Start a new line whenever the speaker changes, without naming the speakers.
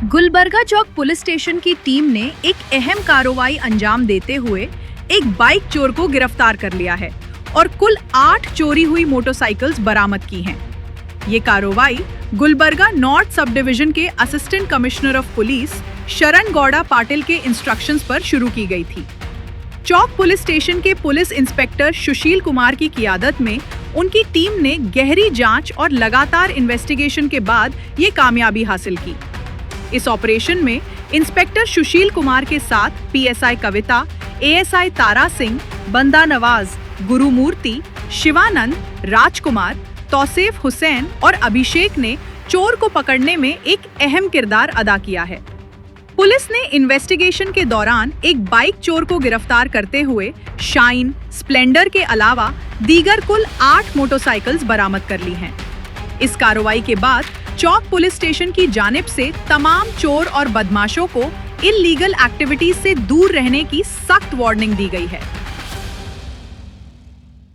गुलबर्गा चौक police station की team ने एक अहम कार्रवाई अंजाम देते हुए एक बाइक चोर को गिरफ्तार कर लिया है और कुल 8 चोरी हुई मोटरसाइकिल्स बरामद की हैं। ये कार्रवाई गुलबर्गा नॉर्थ सब डिवीजन के असिस्टेंट कमिश्नर ऑफ पुलिस शरण गौड़ा पाटिल के इंस्ट्रक्शंस पर शुरू की गई थी। चौक पुलिस स्टेशन के पुलिस इंस्पेक्टर सुशील कुमार की क़ियादत में उनकी टीम ने गहरी जांच और लगातार इन्वेस्टिगेशन के बाद ये कामयाबी हासिल की। इस ऑपरेशन में इंस्पेक्टर सुशील कुमार के साथ पीएसआई कविता, एएसआई तारा सिंह, बंदा नवाज, गुरुमूर्ति, शिवानंद, राजकुमार, तौसीफ हुसैन और अभिषेक ने चोर को पकड़ने में एक अहम किरदार अदा किया है। पुलिस ने इन्वेस्टिगेशन के दौरान एक बाइक चोर को गिरफ्तार करते हुए शाइन, स्प्लेंडर के अलावा दीगर कुल 8 मोटरसाइकिल्स बरामद कर ली हैं। इस कार्रवाई के बाद चौक पुलिस स्टेशन की जानिब से तमाम चोर और बदमाशों को इल्लीगल एक्टिविटीज से दूर रहने की सख्त वार्निंग दी गई है।